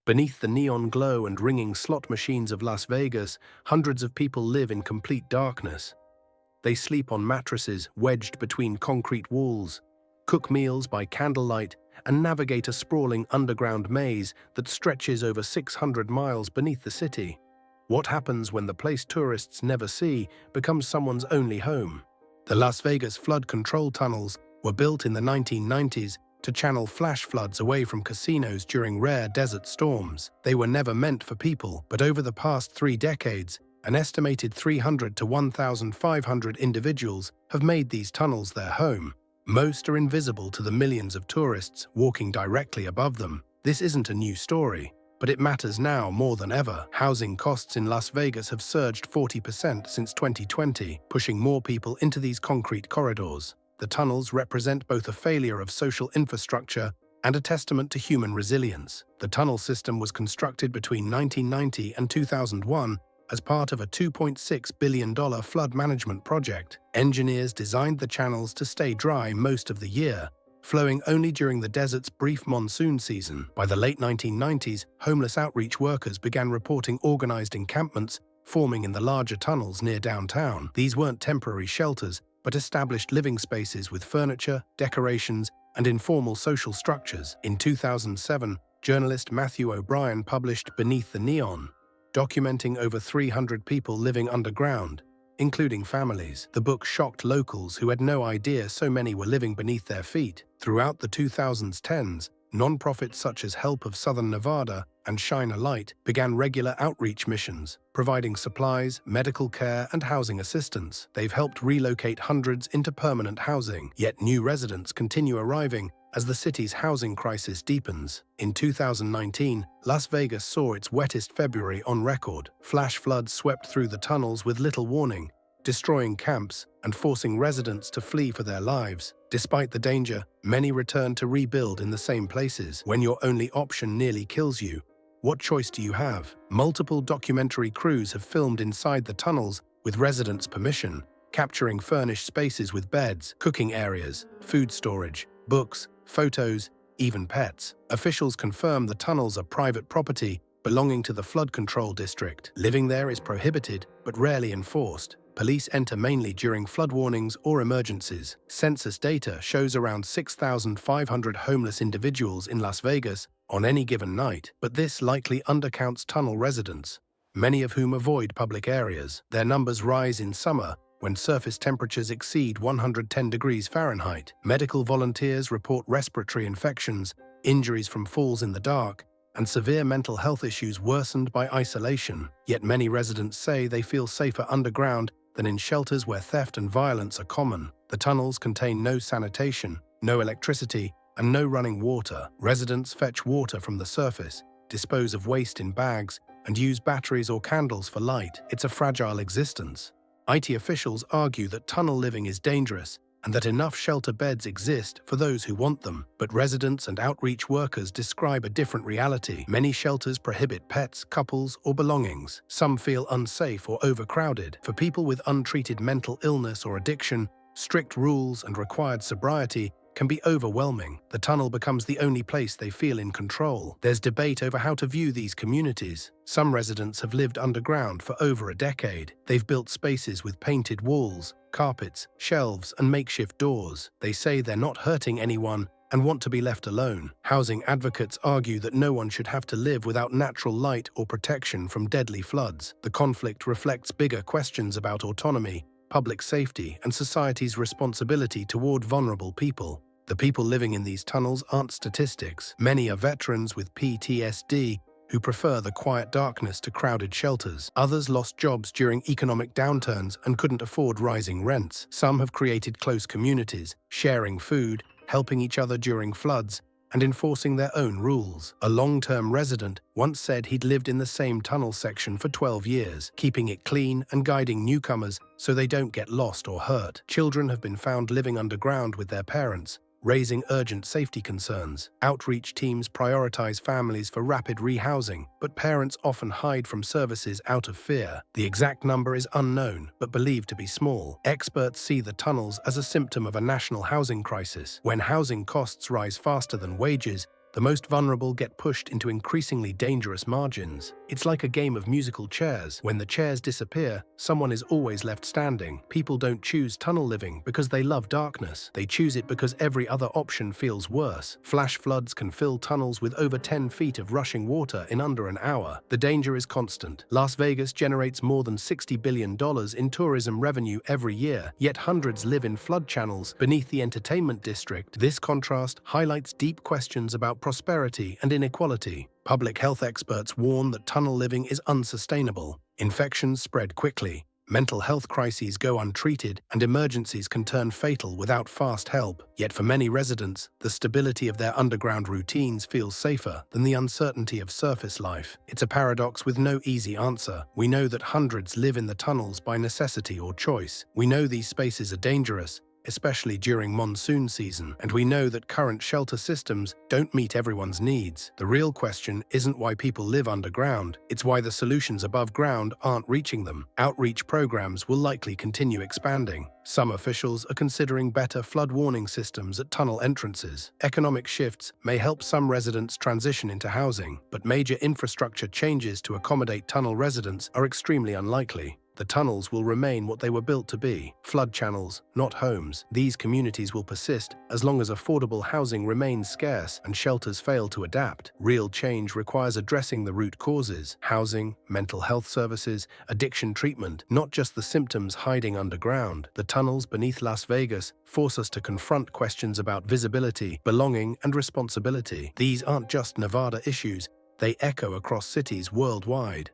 Beneath the neon glow and ringing slot machines of Las Vegas, hundreds of people live in complete darkness. They sleep on mattresses wedged between concrete walls, cook meals by candlelight, and navigate a sprawling underground maze that stretches over 600 miles beneath the city. What happens when the place tourists never see becomes someone's only home? The Las Vegas flood control tunnels were built in the 1990s to channel flash floods away from casinos during rare desert storms. They were never meant for people, but over the past 3 decades, an estimated 300 to 1,500 individuals have made these tunnels their home. Most are invisible to the millions of tourists walking directly above them. This isn't a new story, but it matters now more than ever. Housing costs in Las Vegas have surged 40% since 2020, pushing more people into these concrete corridors. The tunnels represent both a failure of social infrastructure and a testament to human resilience. The tunnel system was constructed between 1990 and 2001 as part of a $2.6 billion flood management project. Engineers designed the channels to stay dry most of the year, flowing only during the desert's brief monsoon season. By the late 1990s, homeless outreach workers began reporting organized encampments forming in the larger tunnels near downtown. These weren't temporary shelters, but established living spaces with furniture, decorations, and informal social structures. In 2007, journalist Matthew O'Brien published Beneath the Neon, documenting over 300 people living underground, including families. The book shocked locals who had no idea so many were living beneath their feet. Throughout the 2010s, non-profits such as Help of Southern Nevada and Shine a Light began regular outreach missions, providing supplies, medical care, and housing assistance. They've helped relocate hundreds into permanent housing, yet new residents continue arriving as the city's housing crisis deepens. In 2019, Las Vegas saw its wettest February on record. Flash floods swept through the tunnels with little warning, destroying camps and forcing residents to flee for their lives. Despite the danger, many returned to rebuild in the same places. When your only option nearly kills you, what choice do you have? Multiple documentary crews have filmed inside the tunnels with residents' permission, capturing furnished spaces with beds, cooking areas, food storage, books, photos, even pets. Officials confirm the tunnels are private property belonging to the flood control district. Living there is prohibited, but rarely enforced. Police enter mainly during flood warnings or emergencies. Census data shows around 6,500 homeless individuals in Las Vegas on any given night, but this likely undercounts tunnel residents, many of whom avoid public areas. Their numbers rise in summer when surface temperatures exceed 110 degrees Fahrenheit. Medical volunteers report respiratory infections, injuries from falls in the dark, and severe mental health issues worsened by isolation. Yet many residents say they feel safer underground than in shelters where theft and violence are common. The tunnels contain no sanitation, no electricity, and no running water. Residents fetch water from the surface, dispose of waste in bags, and use batteries or candles for light. It's a fragile existence. IT officials argue that tunnel living is dangerous and that enough shelter beds exist for those who want them. But residents and outreach workers describe a different reality. Many shelters prohibit pets, couples, or belongings. Some feel unsafe or overcrowded. For people with untreated mental illness or addiction, strict rules and required sobriety can be overwhelming. The tunnel becomes the only place they feel in control. There's debate over how to view these communities. Some residents have lived underground for over a decade. They've built spaces with painted walls, carpets, shelves, and makeshift doors. They say they're not hurting anyone and want to be left alone. Housing advocates argue that no one should have to live without natural light or protection from deadly floods. The conflict reflects bigger questions about autonomy, public safety, and society's responsibility toward vulnerable people. The people living in these tunnels aren't statistics. Many are veterans with PTSD who prefer the quiet darkness to crowded shelters. Others lost jobs during economic downturns and couldn't afford rising rents. Some have created close communities, sharing food, helping each other during floods, and enforcing their own rules. A long-term resident once said he'd lived in the same tunnel section for 12 years, keeping it clean and guiding newcomers so they don't get lost or hurt. Children have been found living underground with their parents, raising urgent safety concerns. Outreach teams prioritize families for rapid rehousing, but parents often hide from services out of fear. The exact number is unknown, but believed to be small. Experts see the tunnels as a symptom of a national housing crisis. When housing costs rise faster than wages, The most vulnerable get pushed into increasingly dangerous margins. It's like a game of musical chairs. When the chairs disappear, someone is always left standing. People don't choose tunnel living because they love darkness. They choose it because every other option feels worse. Flash floods can fill tunnels with over 10 feet of rushing water in under an hour. The danger is constant. Las Vegas generates more than $60 billion in tourism revenue every year, yet hundreds live in flood channels beneath the entertainment district. This contrast highlights deep questions about prosperity and inequality. Public health experts warn that tunnel living is unsustainable. Infections spread quickly, mental health crises go untreated, and emergencies can turn fatal without fast help. Yet for many residents, the stability of their underground routines feels safer than the uncertainty of surface life. It's a paradox with no easy answer. We know that hundreds live in the tunnels by necessity or choice. We know these spaces are dangerous, especially during monsoon season, and we know that current shelter systems don't meet everyone's needs. The real question isn't why people live underground, it's why the solutions above ground aren't reaching them. Outreach programs will likely continue expanding. Some officials are considering better flood warning systems at tunnel entrances. Economic shifts may help some residents transition into housing, but major infrastructure changes to accommodate tunnel residents are extremely unlikely. The tunnels will remain what they were built to be, flood channels, not homes. These communities will persist as long as affordable housing remains scarce and shelters fail to adapt. Real change requires addressing the root causes: housing, mental health services, addiction treatment, not just the symptoms hiding underground. The tunnels beneath Las Vegas force us to confront questions about visibility, belonging, and responsibility. These aren't just Nevada issues. They echo across cities worldwide.